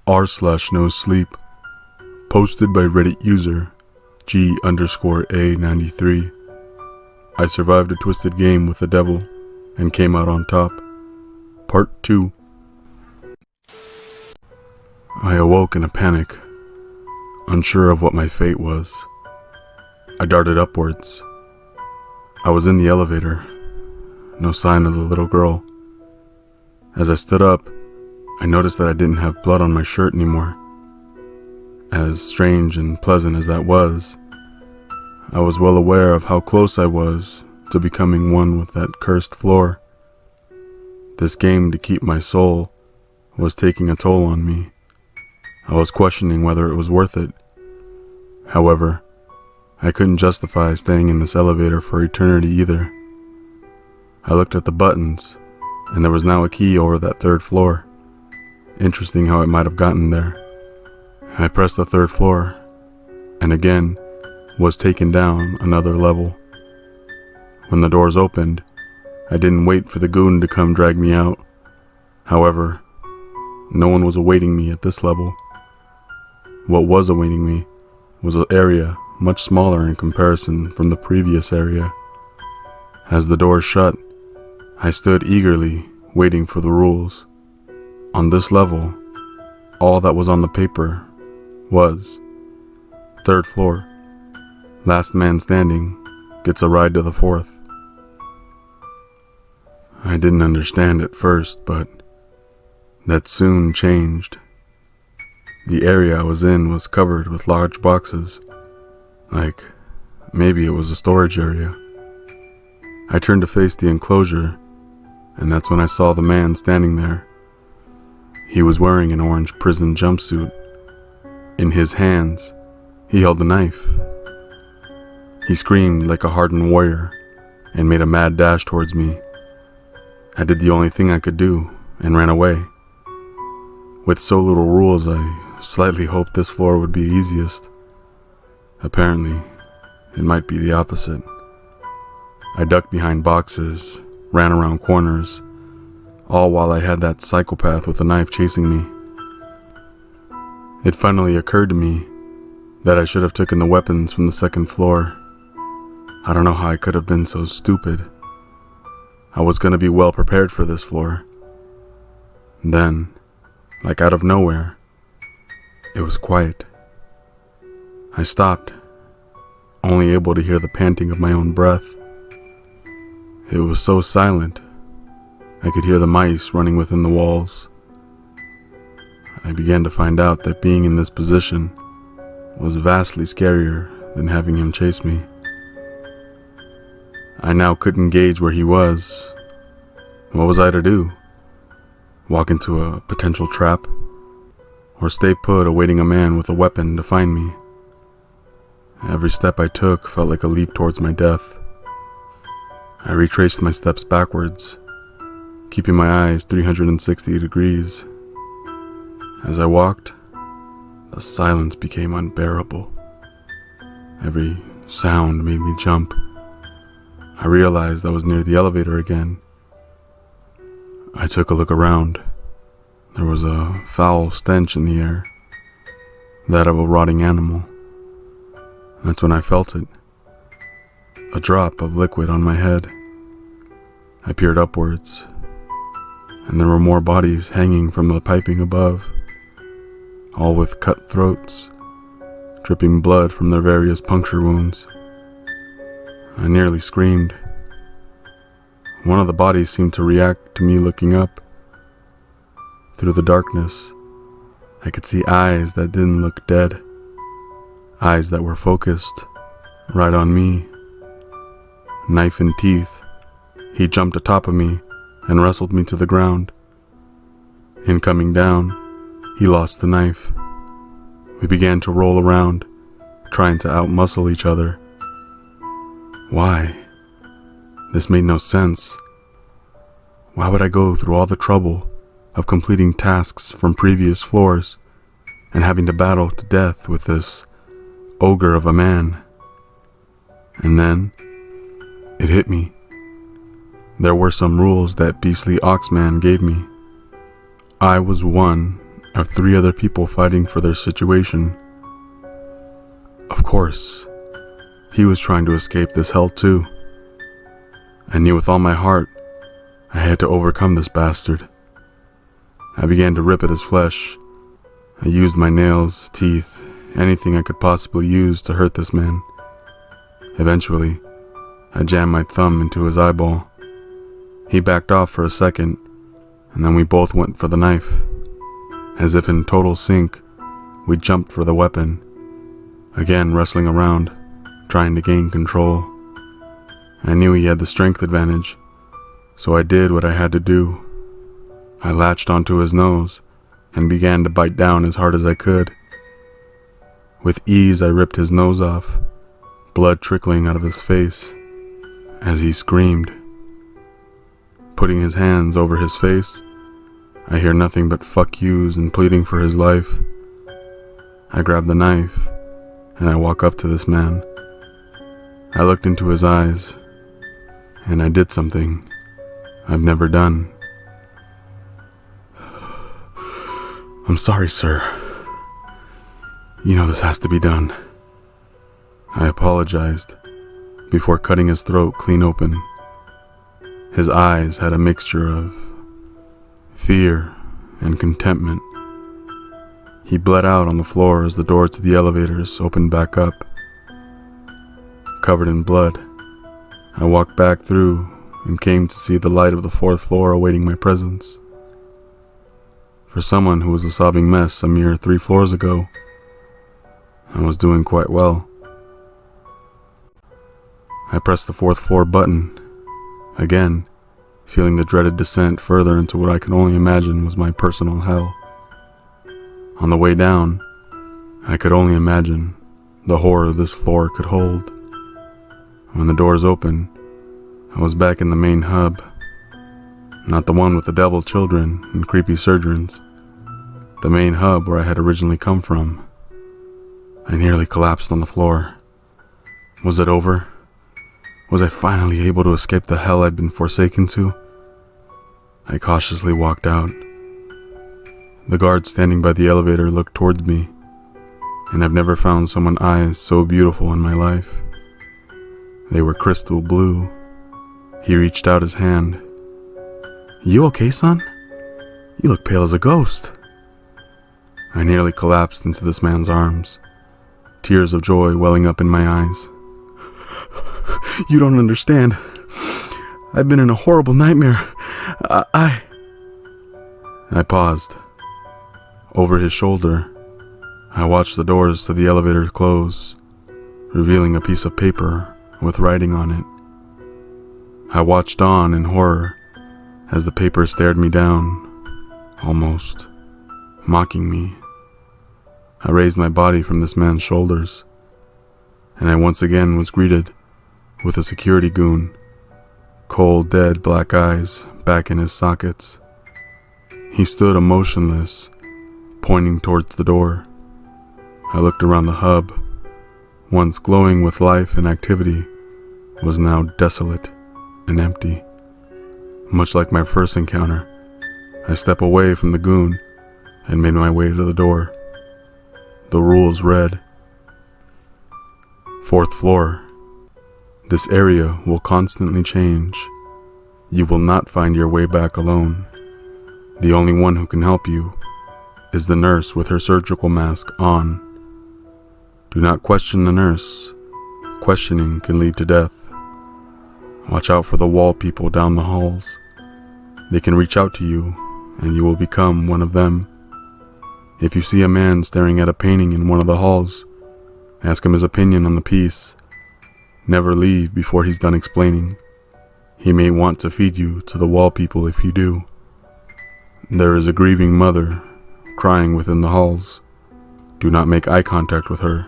r/Nosleep, posted by Reddit user G_A93. I survived a twisted game with the devil and came out on top. Part 2. I awoke in a panic, unsure of what my fate was. I darted upwards. I was in the elevator. No sign of the little girl. As I stood up, I noticed that I didn't have blood on my shirt anymore. As strange and pleasant as that was, I was well aware of how close I was to becoming one with that cursed floor. This game to keep my soul was taking a toll on me. I was questioning whether it was worth it. However, I couldn't justify staying in this elevator for eternity either. I looked at the buttons, and there was now a key over that third floor. Interesting how it might have gotten there. I pressed the third floor, and again was taken down another level. When the doors opened, I didn't wait for the goon to come drag me out. However, no one was awaiting me at this level. What was awaiting me was an area much smaller in comparison from the previous area. As the doors shut, I stood eagerly waiting for the rules. On this level, all that was on the paper was third floor, last man standing gets a ride to the fourth. I didn't understand at first, but that soon changed. The area I was in was covered with large boxes, like maybe it was a storage area. I turned to face the enclosure, and that's when I saw the man standing there. He was wearing an orange prison jumpsuit. In his hands, he held a knife. He screamed like a hardened warrior and made a mad dash towards me. I did the only thing I could do and ran away. With so little rules, I slightly hoped this floor would be easiest. Apparently, it might be the opposite. I ducked behind boxes, ran around corners, all while I had that psychopath with a knife chasing me. It finally occurred to me that I should have taken the weapons from the second floor. I don't know how I could have been so stupid. I was going to be well prepared for this floor. Then, like out of nowhere, it was quiet. I stopped, only able to hear the panting of my own breath. It was so silent, I could hear the mice running within the walls. I began to find out that being in this position was vastly scarier than having him chase me. I now couldn't gauge where he was. What was I to do? Walk into a potential trap? Or stay put awaiting a man with a weapon to find me? Every step I took felt like a leap towards my death. I retraced my steps backwards, keeping my eyes 360 degrees. As I walked, the silence became unbearable. Every sound made me jump. I realized I was near the elevator again. I took a look around. There was a foul stench in the air, that of a rotting animal. That's when I felt it. A drop of liquid on my head. I peered upwards, and there were more bodies hanging from the piping above, all with cut throats, dripping blood from their various puncture wounds. I nearly screamed. One of the bodies seemed to react to me looking up. Through the darkness, I could see eyes that didn't look dead, eyes that were focused right on me. Knife in teeth, he jumped atop of me and wrestled me to the ground. In coming down, he lost the knife. We began to roll around, trying to outmuscle each other. Why? This made no sense. Why would I go through all the trouble of completing tasks from previous floors and having to battle to death with this ogre of a man? And then, it hit me. There were some rules that beastly Oxman gave me. I was one of 3 other people fighting for their situation. Of course, he was trying to escape this hell too. I knew with all my heart I had to overcome this bastard. I began to rip at his flesh. I used my nails, teeth, anything I could possibly use to hurt this man. Eventually, I jammed my thumb into his eyeball. He backed off for a second, and then we both went for the knife. As if in total sync, we jumped for the weapon, again wrestling around, trying to gain control. I knew he had the strength advantage, so I did what I had to do. I latched onto his nose and began to bite down as hard as I could. With ease, I ripped his nose off, blood trickling out of his face as he screamed. Putting his hands over his face, I hear nothing but fuck yous and pleading for his life. I grab the knife and I walk up to this man. I looked into his eyes and I did something I've never done. "I'm sorry, sir. You know this has to be done." I apologized before cutting his throat clean open. His eyes had a mixture of fear and contentment. He bled out on the floor as the doors to the elevators opened back up. Covered in blood, I walked back through and came to see the light of the 4th floor awaiting my presence. For someone who was a sobbing mess a mere 3 floors ago, I was doing quite well. I pressed the 4th floor button, again, feeling the dreaded descent further into what I could only imagine was my personal hell. On the way down, I could only imagine the horror this floor could hold. When the doors opened, I was back in the main hub. Not the one with the devil children and creepy surgeons. The main hub where I had originally come from. I nearly collapsed on the floor. Was it over? Was I finally able to escape the hell I'd been forsaken to? I cautiously walked out. The guard standing by the elevator looked towards me, and I've never found someone's eyes so beautiful in my life. They were crystal blue. He reached out his hand. "You okay, son? You look pale as a ghost." I nearly collapsed into this man's arms, tears of joy welling up in my eyes. "You don't understand. I've been in a horrible nightmare. I paused. Over his shoulder, I watched the doors to the elevator close, revealing a piece of paper with writing on it. I watched on in horror as the paper stared me down, almost mocking me. I raised my body from this man's shoulders, and I once again was greeted with a security goon, cold, dead black eyes back in his sockets. He stood emotionless, pointing towards the door. I looked around the hub. Once glowing with life and activity, was now desolate and empty. Much like my first encounter, I stepped away from the goon and made my way to the door. The rules read, 4th floor. This area will constantly change. You will not find your way back alone. The only one who can help you is the nurse with her surgical mask on. Do not question the nurse. Questioning can lead to death. Watch out for the wall people down the halls. They can reach out to you, and you will become one of them. If you see a man staring at a painting in one of the halls, ask him his opinion on the piece. Never leave before he's done explaining. He may want to feed you to the wall people if you do. There is a grieving mother crying within the halls. Do not make eye contact with her,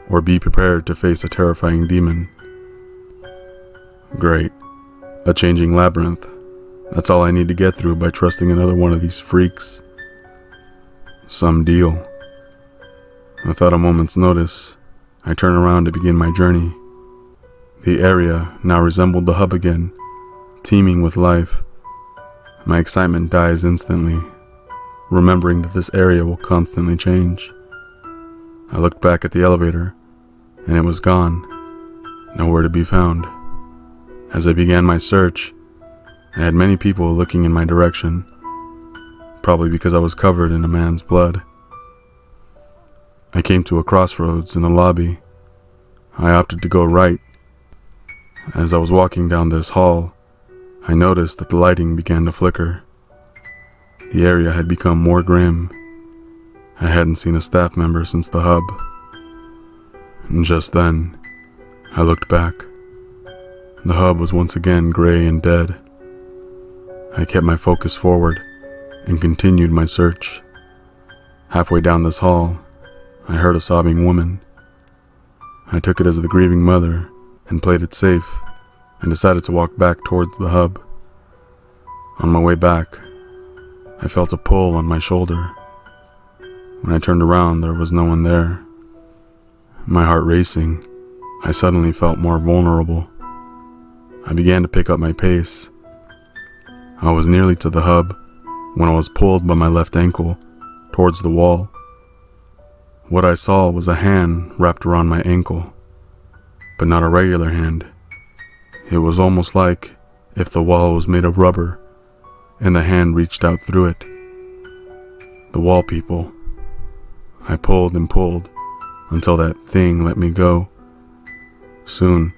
or be prepared to face a terrifying demon. Great. A changing labyrinth. That's all I need to get through by trusting another one of these freaks. Some deal. Without a moment's notice, I turn around to begin my journey. The area now resembled the hub again, teeming with life. My excitement dies instantly. remembering that this area will constantly change. I looked back at the elevator, and it was gone, nowhere to be found. As I began my search, I had many people looking in my direction, probably because I was covered in a man's blood. I came to a crossroads in the lobby. I opted to go right. As I was walking down this hall, I noticed that the lighting began to flicker. The area had become more grim. I hadn't seen a staff member since the hub. And just then, I looked back. The hub was once again gray and dead. I kept my focus forward and continued my search. Halfway down this hall, I heard a sobbing woman. I took it as the grieving mother and played it safe and decided to walk back towards the hub. On my way back, I felt a pull on my shoulder. When I turned around, there was no one there. My heart racing, I suddenly felt more vulnerable. I began to pick up my pace. I was nearly to the hub when I was pulled by my left ankle towards the wall. What I saw was a hand wrapped around my ankle, but not a regular hand. It was almost like if the wall was made of rubber and the hand reached out through it. The wall people. I pulled and pulled until that thing let me go. Soon,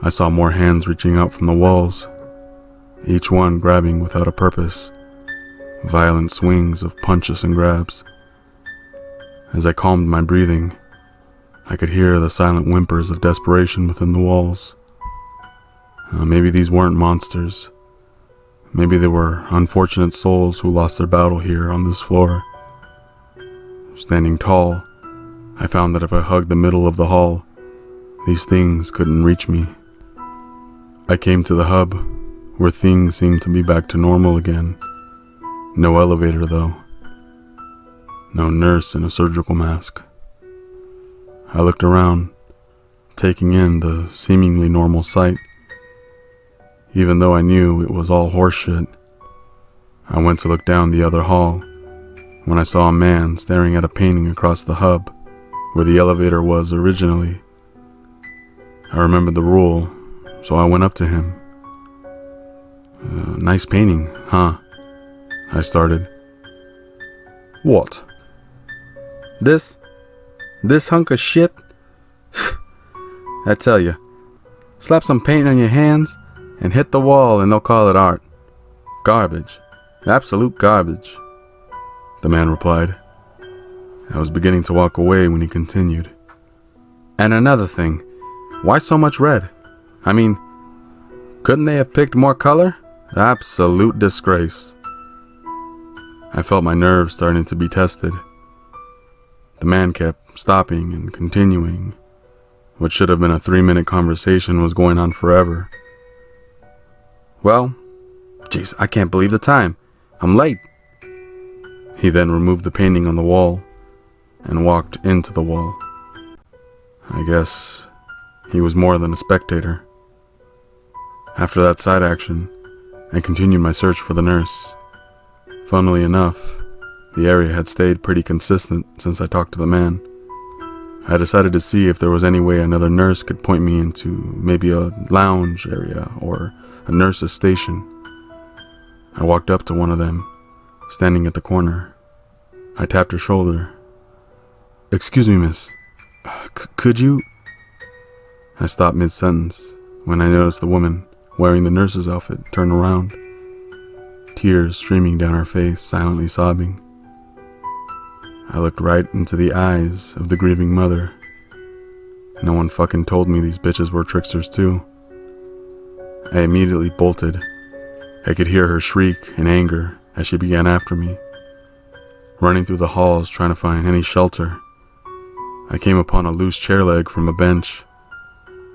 I saw more hands reaching out from the walls, each one grabbing without a purpose, violent swings of punches and grabs. As I calmed my breathing, I could hear the silent whimpers of desperation within the walls. Maybe these weren't monsters. Maybe they were unfortunate souls who lost their battle here on this floor. Standing tall, I found that if I hugged the middle of the hall, these things couldn't reach me. I came to the hub, where things seemed to be back to normal again. No elevator, though. No nurse in a surgical mask. I looked around, taking in the seemingly normal sight. Even though I knew it was all horseshit, I went to look down the other hall when I saw a man staring at a painting across the hub where the elevator was originally. I remembered the rule, so I went up to him. Nice painting, huh? I started. What? This hunk of shit? I tell you, slap some paint on your hands and hit the wall and they'll call it art. Garbage. Absolute garbage. The man replied. I was beginning to walk away when he continued. And another thing, why so much red? I mean, couldn't they have picked more color? Absolute disgrace. I felt my nerves starting to be tested. The man kept stopping and continuing. What should have been a 3-minute conversation was going on forever. Well, jeez, I can't believe the time. I'm late. He then removed the painting on the wall and walked into the wall. I guess he was more than a spectator. After that side action, I continued my search for the nurse. Funnily enough, the area had stayed pretty consistent since I talked to the man. I decided to see if there was any way another nurse could point me into maybe a lounge area or a nurse's station. I walked up to one of them, standing at the corner. I tapped her shoulder. "Excuse me, miss. Could you..." I stopped mid-sentence when I noticed the woman wearing the nurse's outfit turn around, tears streaming down her face, silently sobbing. I looked right into the eyes of the grieving mother. No one fucking told me these bitches were tricksters too. I immediately bolted. I could hear her shriek in anger as she began after me, running through the halls trying to find any shelter. I came upon a loose chair leg from a bench.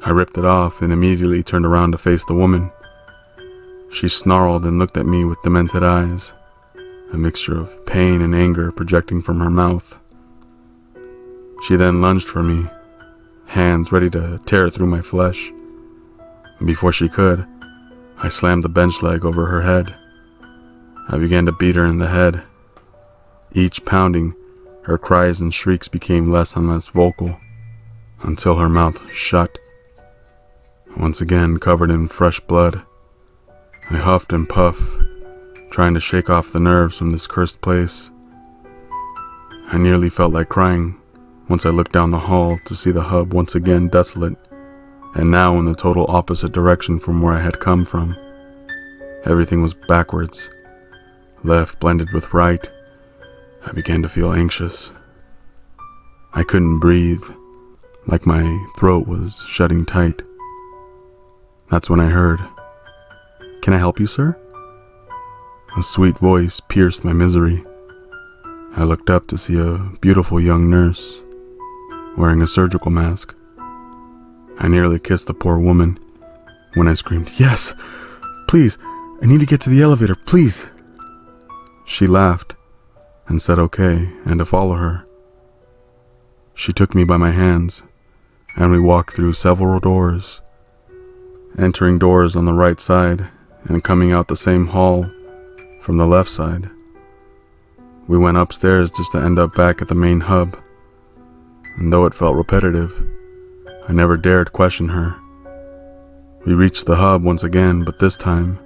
I ripped it off and immediately turned around to face the woman. She snarled and looked at me with demented eyes, a mixture of pain and anger projecting from her mouth. She then lunged for me, hands ready to tear through my flesh. Before she could, I slammed the bench leg over her head. I began to beat her in the head. Each pounding, her cries and shrieks became less and less vocal, until her mouth shut. Once again covered in fresh blood, I huffed and puffed, trying to shake off the nerves from this cursed place. I nearly felt like crying once I looked down the hall to see the hub once again desolate, and now in the total opposite direction from where I had come from. Everything was backwards, left blended with right. I began to feel anxious. I couldn't breathe, like my throat was shutting tight. That's when I heard, "Can I help you, sir?" A sweet voice pierced my misery. I looked up to see a beautiful young nurse, wearing a surgical mask. I nearly kissed the poor woman when I screamed, "Yes, please, I need to get to the elevator, please." She laughed and said okay, and to follow her. She took me by my hands, and we walked through several doors, entering doors on the right side and coming out the same hall from the left side. We went upstairs just to end up back at the main hub, and though it felt repetitive, I never dared question her. We reached the hub once again, but this time,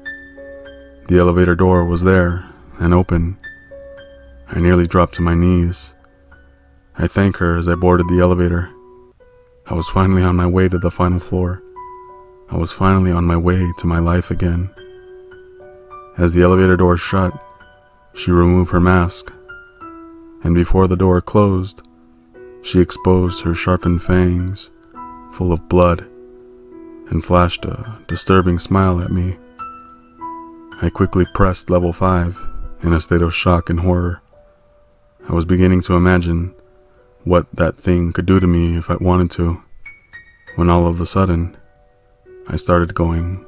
the elevator door was there and open. I nearly dropped to my knees. I thanked her as I boarded the elevator. I was finally on my way to the final floor. I was finally on my way to my life again. As the elevator door shut, she removed her mask, and before the door closed, she exposed her sharpened fangs, full of blood, and flashed a disturbing smile at me. I quickly pressed level 5 in a state of shock and horror. I was beginning to imagine what that thing could do to me if I wanted to, when all of a sudden, I started going